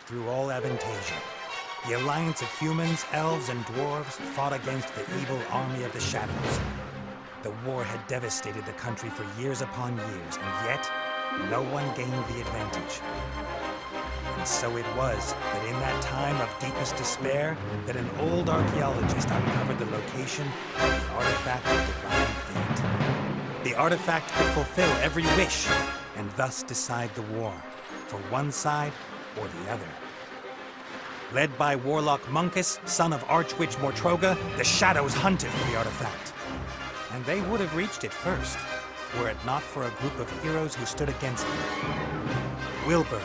through all Aventásia. The alliance of humans, elves, and dwarves fought against the evil army of the shadows. The war had devastated the country for years upon years, and yet, no one gained the advantage. And so it was that in that time of deepest despair, that an old archaeologist uncovered the location of the artifact of divine fate. The artifact could fulfill every wish, and thus decide the war, for one side or the other. Led by Warlock Munkus, son of Archwitch Mortroga, the Shadows hunted for the artifact. And they would have reached it first, were it not for a group of heroes who stood against them. Wilbur,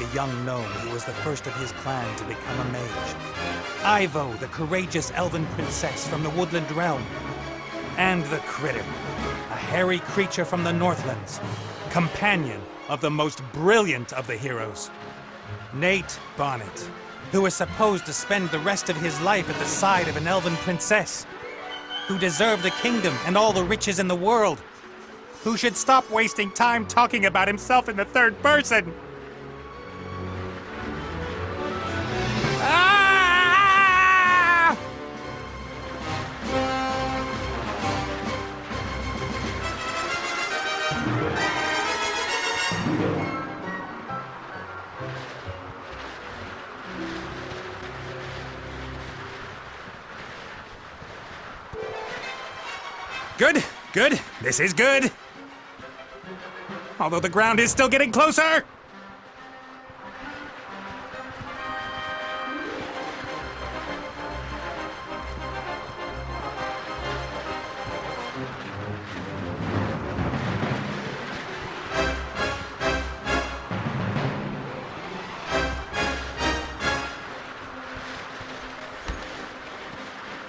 the young gnome who was the first of his clan to become a mage. Ivo, the courageous elven princess from the woodland realm. And the Critter, a hairy creature from the Northlands, companion of the most brilliant of the heroes, Nate Bonnet, who was supposed to spend the rest of his life at the side of an elven princess, who deserved a kingdom and all the riches in the world, who should stop wasting time talking about himself in the third person. Ah! Good, good. This is good. Although the ground is still getting closer.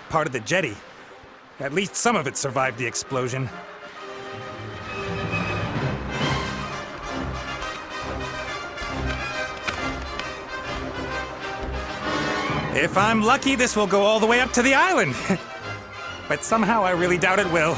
Part of the jetty. At least some of it survived the explosion. If I'm lucky, this will go all the way up to the island. But somehow I really doubt it will.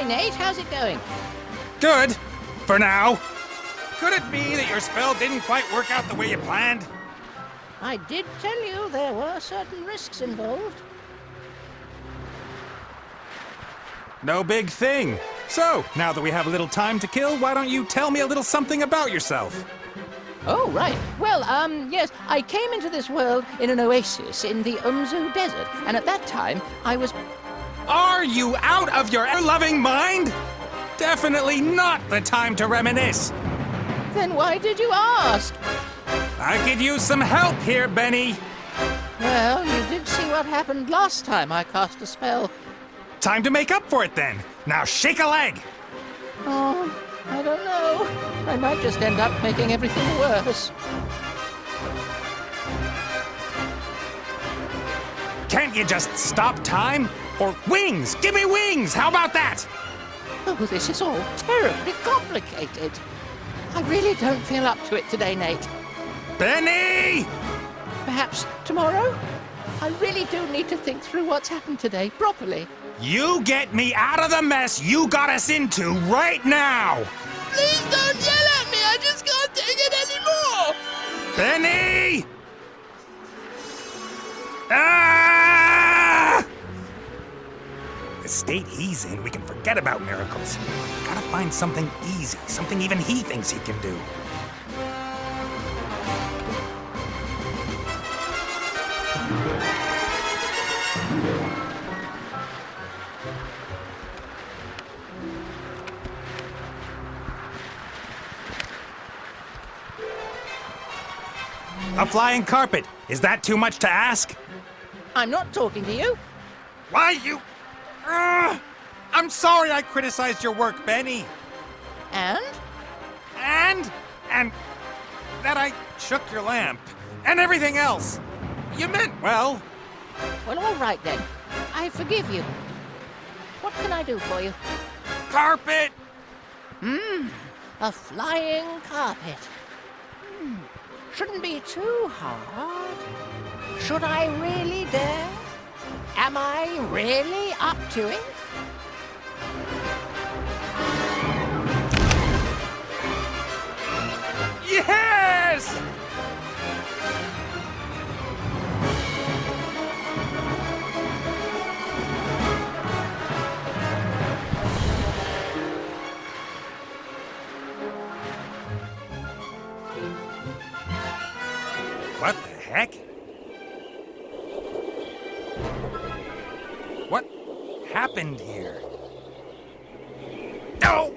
Nate, how's it going? Good, for now. Could it be that your spell didn't quite work out the way you planned? I did tell you there were certain risks involved. No big thing. So, now that we have a little time to kill, why don't you tell me a little something about yourself? Oh, right. Well, yes, I came into this world in an oasis in the Umzu Desert, and at that time, I was... Are you out of your loving mind? Definitely not the time to reminisce. Then why did you ask? I could use some help here, Benny. Well, you did see what happened last time I cast a spell. Time to make up for it then. Now shake a leg. Oh, I don't know. I might just end up making everything worse. Can't you just stop time? Or wings! Give me wings! How about that? Oh, this is all terribly complicated. I really don't feel up to it today, Nate. Benny! Perhaps tomorrow? I really do need to think through what's happened today properly. You get me out of the mess you got us into right now! Please don't yell at me! I just can't take it anymore! Benny! Ah! The state he's in, we can forget about miracles. Gotta find something easy, something even he thinks he can do. A flying carpet. Is that too much to ask? I'm not talking to you. Why you... I'm sorry I criticized your work, Benny. And? And And that I shook your lamp. And everything else. You meant well. Well, all right then. I forgive you. What can I do for you? Carpet! A flying carpet. Shouldn't be too hard. Should I really dare? Am I really up to it? Yes! What the heck? What happened here? No!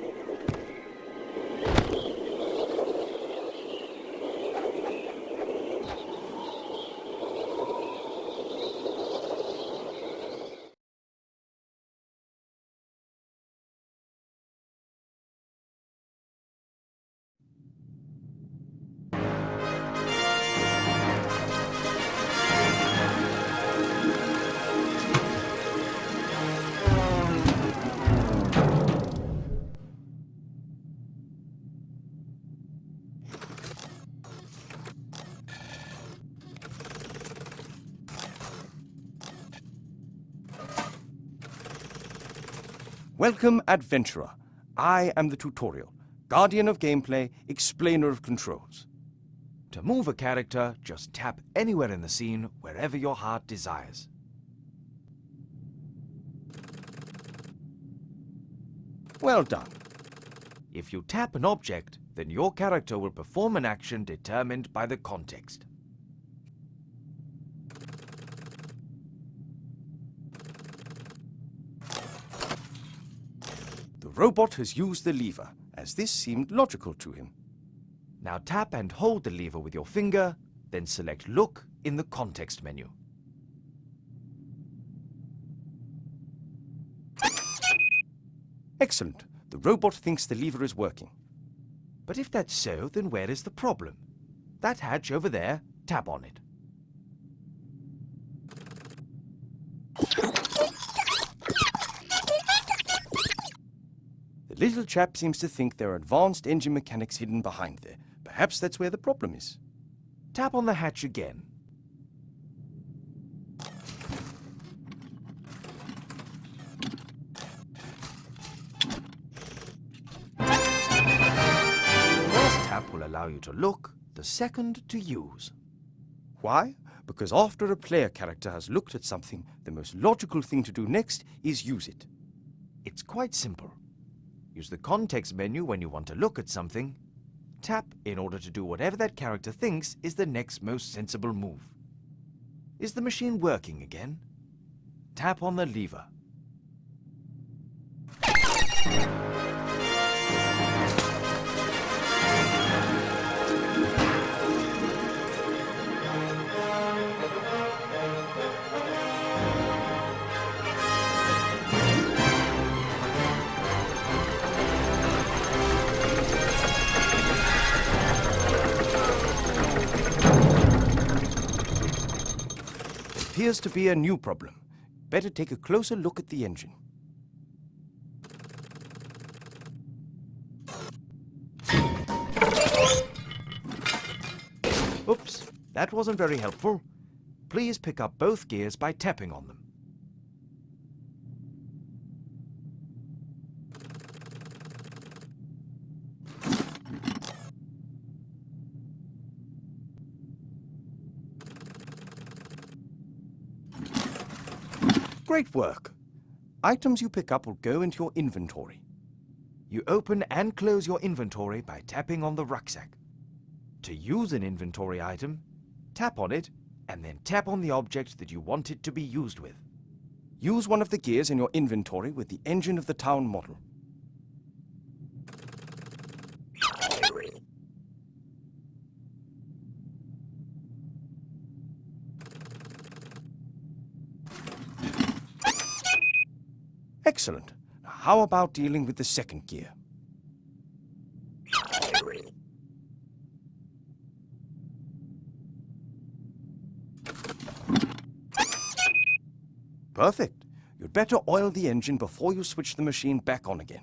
Welcome, adventurer. I am the tutorial, guardian of gameplay, explainer of controls. To move a character, just tap anywhere in the scene, wherever your heart desires. Well done. If you tap an object, then your character will perform an action determined by the context. The robot has used the lever, as this seemed logical to him. Now tap and hold the lever with your finger, then select Look in the context menu. Excellent. The robot thinks the lever is working. But if that's so, then where is the problem? That hatch over there, tap on it. The little chap seems to think there are advanced engine mechanics hidden behind there. Perhaps that's where the problem is. Tap on the hatch again. The first tap will allow you to look, the second to use. Why? Because after a player character has looked at something, the most logical thing to do next is use it. It's quite simple. Use the context menu when you want to look at something. Tap in order to do whatever that character thinks is the next most sensible move. Is the machine working again? Tap on the lever. Appears to be a new problem. Better take a closer look at the engine. Oops, that wasn't very helpful. Please pick up both gears by tapping on them. Great work. Items you pick up will go into your inventory. You open and close your inventory by tapping on the rucksack. To use an inventory item, tap on it, and then tap on the object that you want it to be used with. Use one of the gears in your inventory with the engine of the town model. Excellent. Now, how about dealing with the second gear? Perfect. You'd better oil the engine before you switch the machine back on again.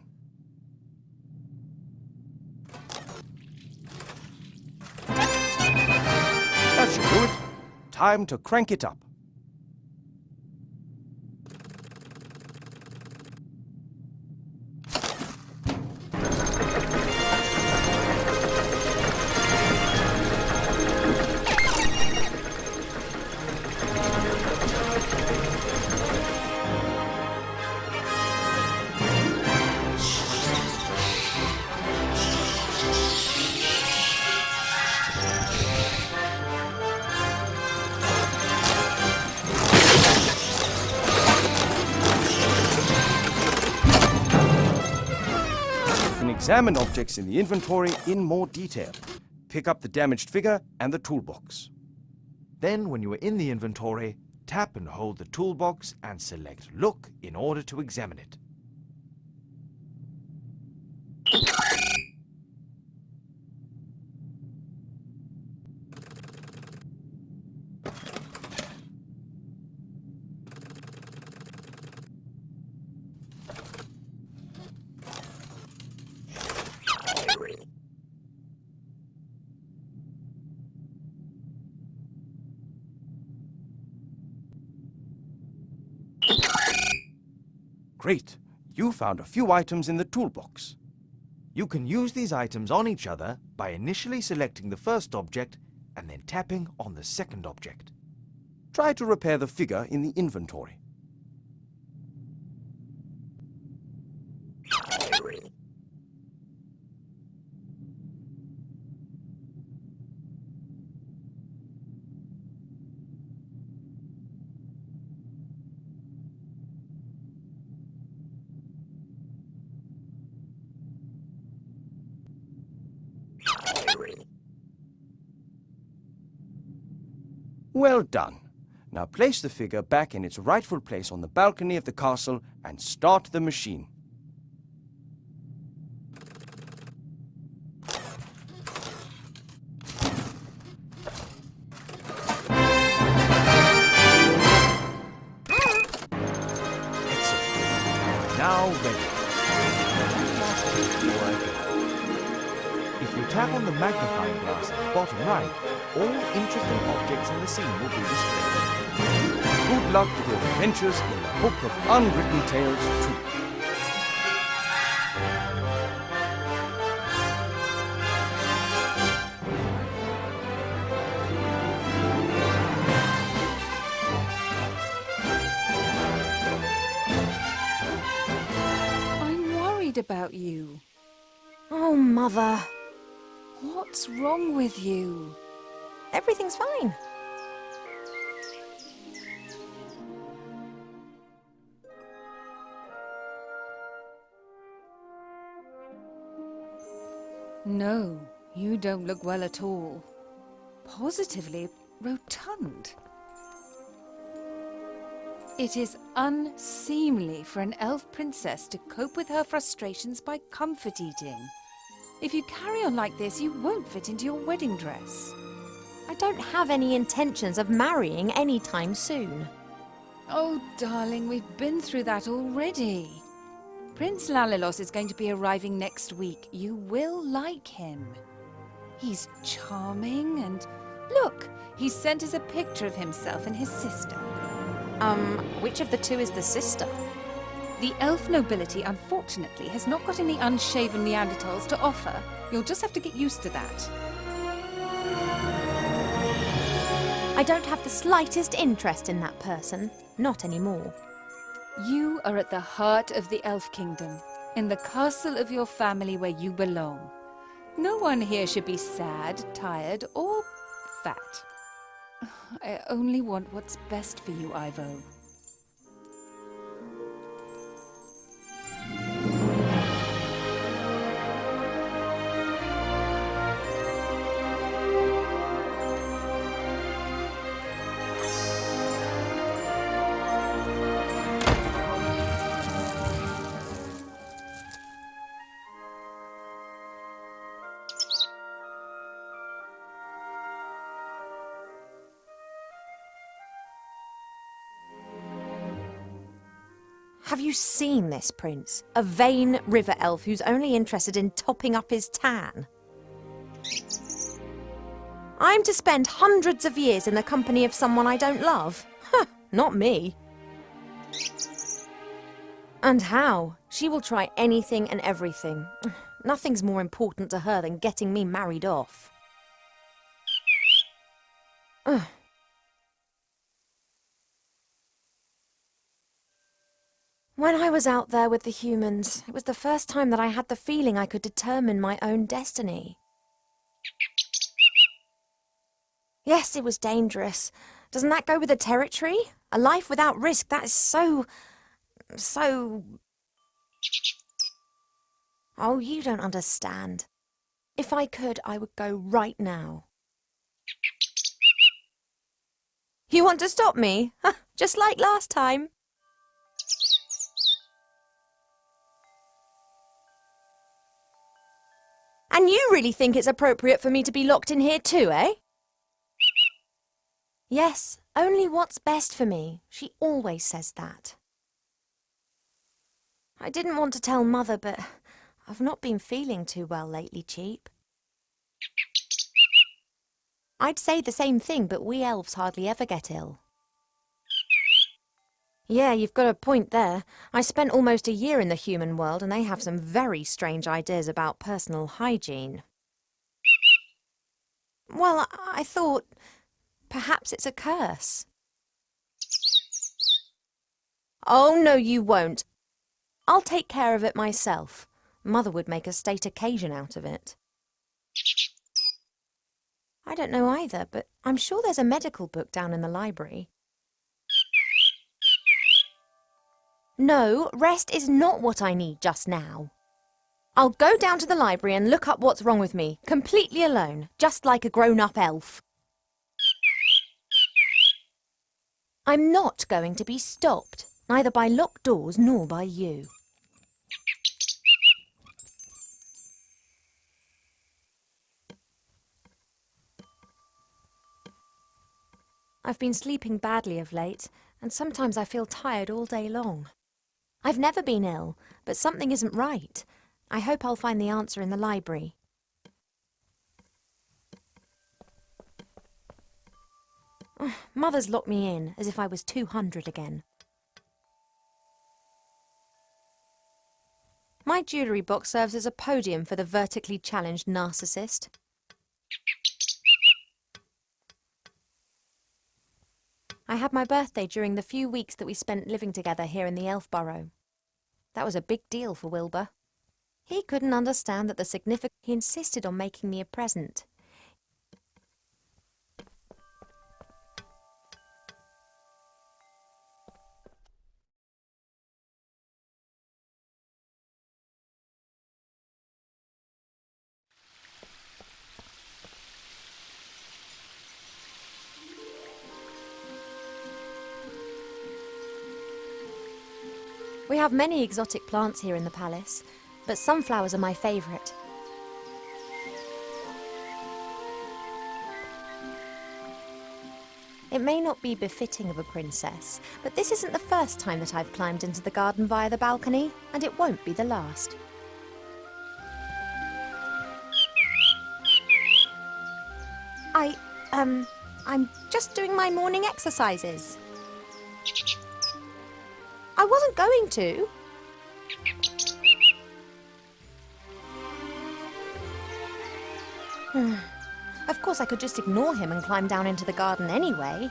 That should do it. Time to crank it up. Examine objects in the inventory in more detail. Pick up the damaged figure and the toolbox. Then, when you are in the inventory, tap and hold the toolbox and select Look in order to examine it. Great! You found a few items in the toolbox. You can use these items on each other by initially selecting the first object and then tapping on the second object. Try to repair the figure in the inventory. Well done. Now place the figure back in its rightful place on the balcony of the castle and start the machine. Excellent. Now ready. If you tap on the magnifying glass at the bottom right, all interesting objects in the scene will be displayed. Good luck with your adventures in the Book of Unwritten Tales 2. I'm worried about you. Oh, Mother. What's wrong with you? Everything's fine. No, you don't look well at all. Positively rotund. It is unseemly for an elf princess to cope with her frustrations by comfort eating. If you carry on like this, you won't fit into your wedding dress. I don't have any intentions of marrying anytime soon. Oh, darling, we've been through that already. Prince Lalilos is going to be arriving next week. You will like him. He's charming and... Look, he sent us a picture of himself and his sister. Which of the two is the sister? The elf nobility, unfortunately, has not got any unshaven Neanderthals to offer. You'll just have to get used to that. I don't have the slightest interest in that person. Not anymore. You are at the heart of the Elf Kingdom, in the castle of your family where you belong. No one here should be sad, tired, or fat. I only want what's best for you, Ivo. Have you seen this prince? A vain river elf who's only interested in topping up his tan. I'm to spend hundreds of years in the company of someone I don't love? Huh, not me. And how? She will try anything and everything. Nothing's more important to her than getting me married off. Ugh. When I was out there with the humans, it was the first time that I had the feeling I could determine my own destiny. Yes, it was dangerous. Doesn't that go with the territory? A life without risk, that is so... Oh, you don't understand. If I could, I would go right now. You want to stop me? Just like last time. And you really think it's appropriate for me to be locked in here too, eh? Yes, only what's best for me. She always says that. I didn't want to tell Mother, but I've not been feeling too well lately, Cheap. I'd say the same thing, but we elves hardly ever get ill. Yeah, you've got a point there. I spent almost a year in the human world, and they have some very strange ideas about personal hygiene. Well, I thought perhaps it's a curse. Oh, no, you won't. I'll take care of it myself. Mother would make a state occasion out of it. I don't know either, but I'm sure there's a medical book down in the library. No, rest is not what I need just now. I'll go down to the library and look up what's wrong with me, completely alone, just like a grown-up elf. I'm not going to be stopped, neither by locked doors nor by you. I've been sleeping badly of late, and sometimes I feel tired all day long. I've never been ill, but something isn't right. I hope I'll find the answer in the library. Mother's locked me in, as if I was 200 again. My jewellery box serves as a podium for the vertically challenged narcissist. I had my birthday during the few weeks that we spent living together here in the Elf Burrow. That was a big deal for Wilbur. He couldn't understand that the significance. He insisted on making me a present. We have many exotic plants here in the palace, but sunflowers are my favourite. It may not be befitting of a princess, but this isn't the first time that I've climbed into the garden via the balcony, and it won't be the last. I'm just doing my morning exercises. I wasn't going to. Of course, I could just ignore him and climb down into the garden anyway.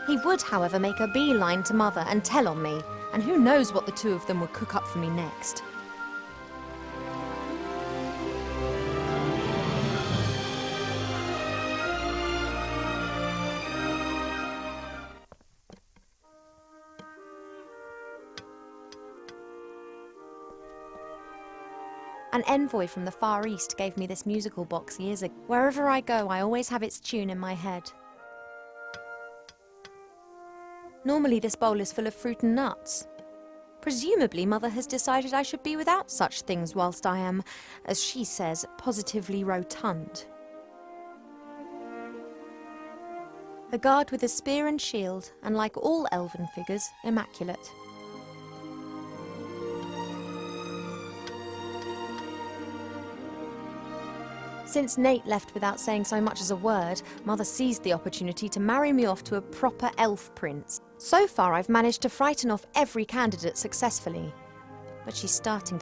He would, however, make a beeline to Mother and tell on me, and who knows what the two of them would cook up for me next. An envoy from the Far East gave me this musical box years ago. Wherever I go, I always have its tune in my head. Normally this bowl is full of fruit and nuts. Presumably Mother has decided I should be without such things whilst I am, as she says, positively rotund. A guard with a spear and shield, and like all elven figures, immaculate. Since Nate left without saying so much as a word, Mother seized the opportunity to marry me off to a proper elf prince. So far, I've managed to frighten off every candidate successfully. But she's starting.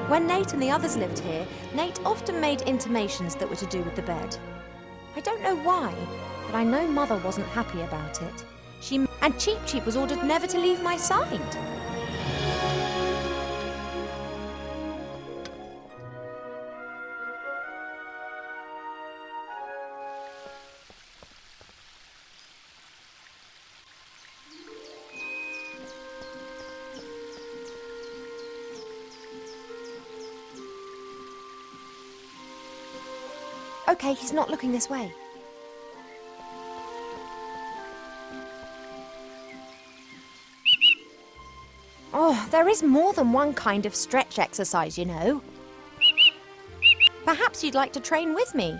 When Nate and the others lived here, Nate often made intimations that were to do with the bed. I don't know why, but I know Mother wasn't happy about it. And Cheep Cheep was ordered never to leave my side. Okay, he's not looking this way. Oh, there is more than one kind of stretch exercise, you know. Perhaps you'd like to train with me.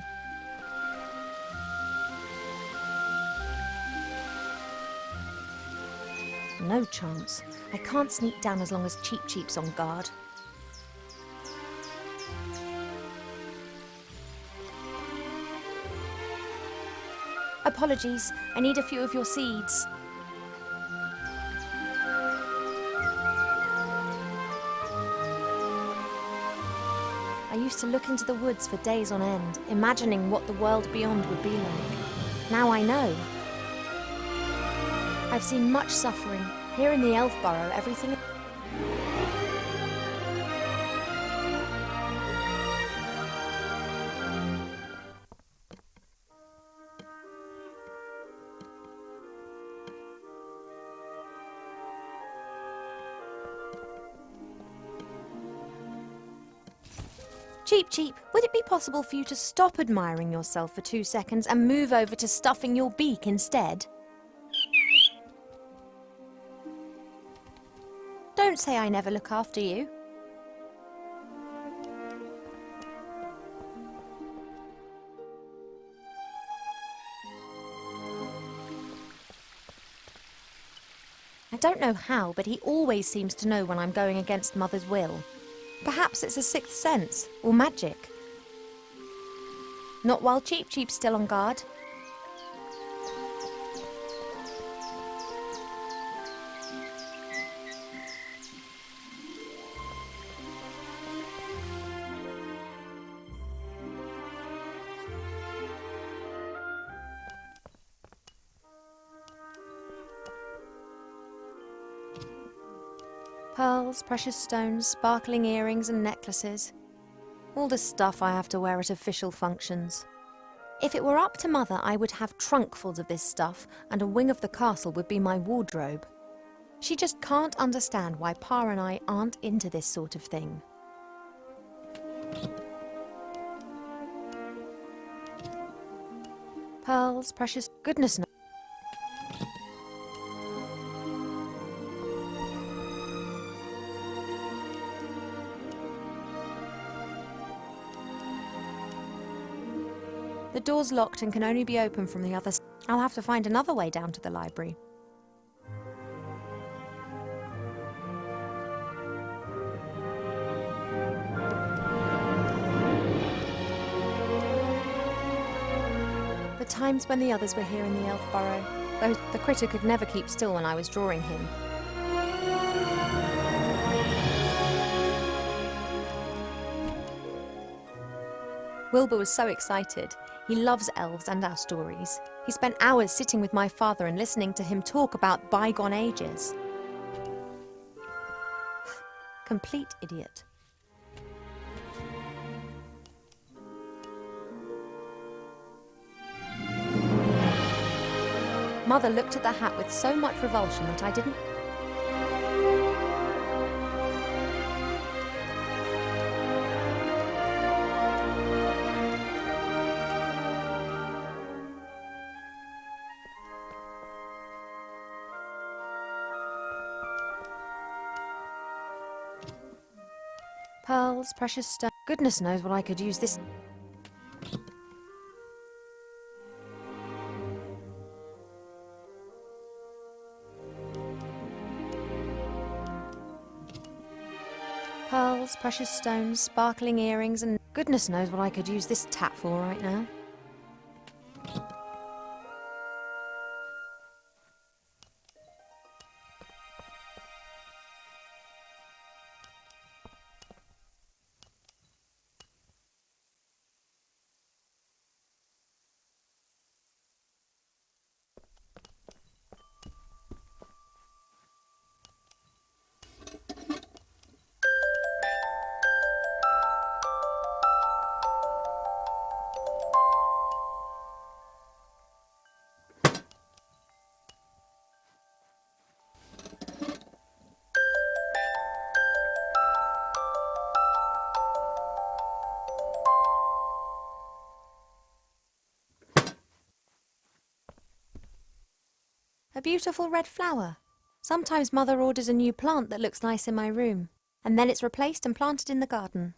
No chance. I can't sneak down as long as Cheep Cheep's on guard. Apologies, I need a few of your seeds. I used to look into the woods for days on end, imagining what the world beyond would be like. Now I know. I've seen much suffering. Here in the Elf Burrow, everything... Cheep Cheep, would it be possible for you to stop admiring yourself for 2 seconds and move over to stuffing your beak instead? Don't say I never look after you. I don't know how, but he always seems to know when I'm going against Mother's will. Perhaps it's a sixth sense, or magic. Not while Cheep Cheep's still on guard. Pearls, precious stones, sparkling earrings and necklaces. All the stuff I have to wear at official functions. If it were up to Mother, I would have trunkfuls of this stuff, and a wing of the castle would be my wardrobe. She just can't understand why Pa and I aren't into this sort of thing. Pearls, precious... goodness no. The door's locked and can only be opened from the other side. I'll have to find another way down to the library. The times when the others were here in the Elf Burrow, though the critter could never keep still when I was drawing him. Wilbur was so excited. He loves elves and our stories. He spent hours sitting with my father and listening to him talk about bygone ages. Complete idiot. Mother looked at the hat with so much revulsion that I didn't... Pearls, precious stone. Goodness knows what I could use this. Pearls, precious stones, sparkling earrings, and goodness knows what I could use this tap for right now. A beautiful red flower. Sometimes Mother orders a new plant that looks nice in my room, and then it's replaced and planted in the garden.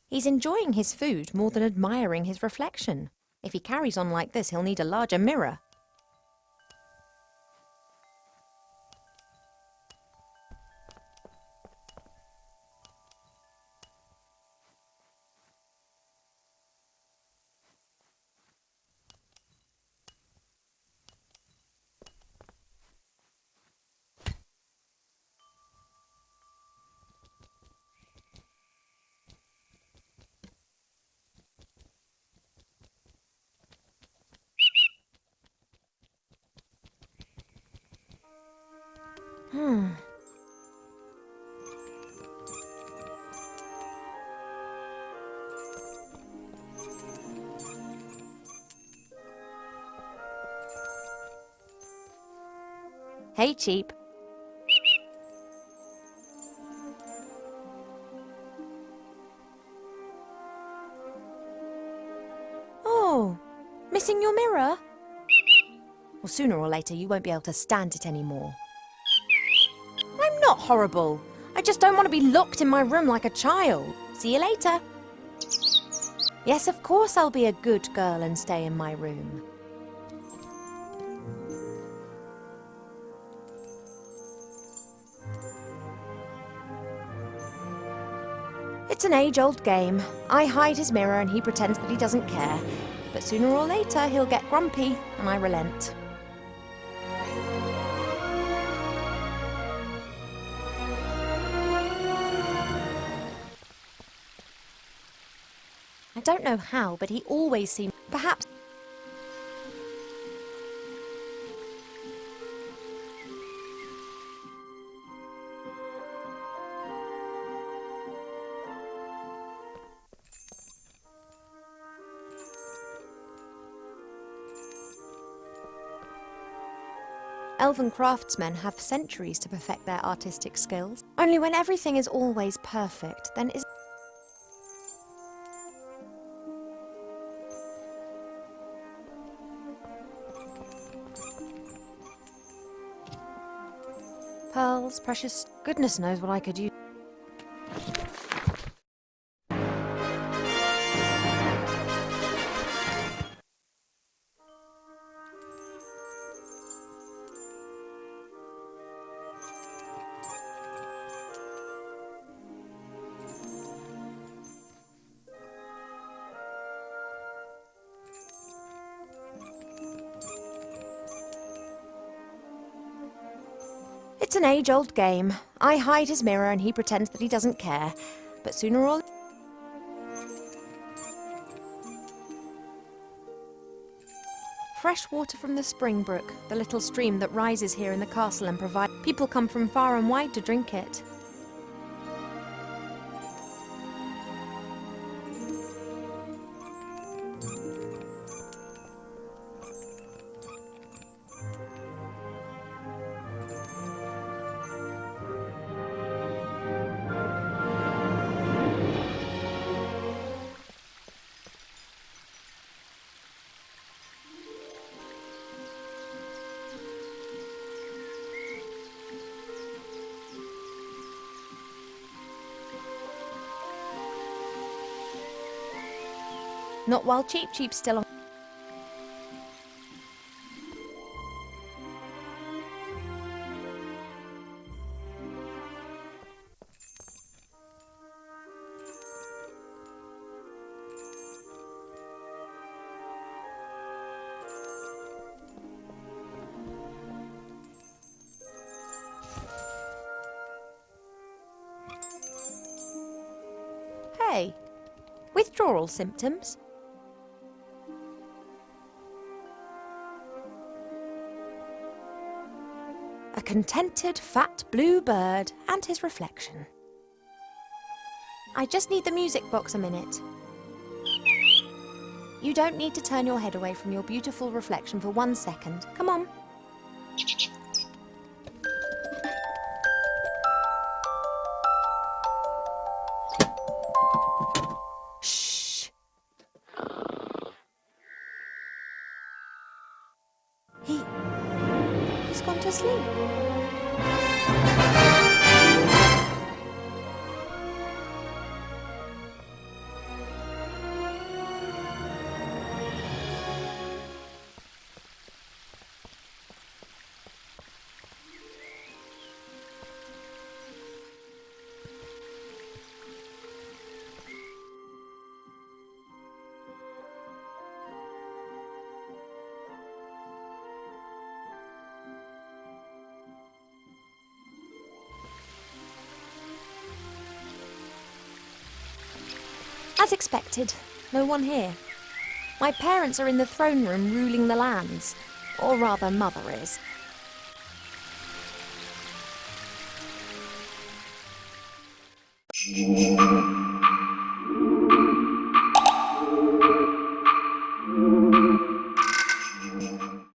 He's enjoying his food more than admiring his reflection. If he carries on like this, he'll need a larger mirror. Hey, Cheap. Oh, missing your mirror? Well, sooner or later you won't be able to stand it anymore. I'm not horrible. I just don't want to be locked in my room like a child. See you later. Yes, of course I'll be a good girl and stay in my room. It's an age-old game. I hide his mirror and he pretends that he doesn't care. But sooner or later he'll get grumpy and I relent. I don't know how, but he always seems... Perhaps... Elven craftsmen have centuries to perfect their artistic skills. Only when everything is always perfect, then is... Pearls, precious... Goodness knows what I could use. It's an age-old game. I hide his mirror and he pretends that he doesn't care. But sooner or... Fresh water from the spring brook, the little stream that rises here in the castle and provide... People come from far and wide to drink it. Not while Cheap's still on. okay. Withdrawal symptoms? A contented fat blue bird and his reflection. I just need the music box a minute. You don't need to turn your head away from your beautiful reflection for 1 second. Come on. Shh. He's gone to sleep. As expected, no one here. My parents are in the throne room ruling the lands. Or rather, Mother is.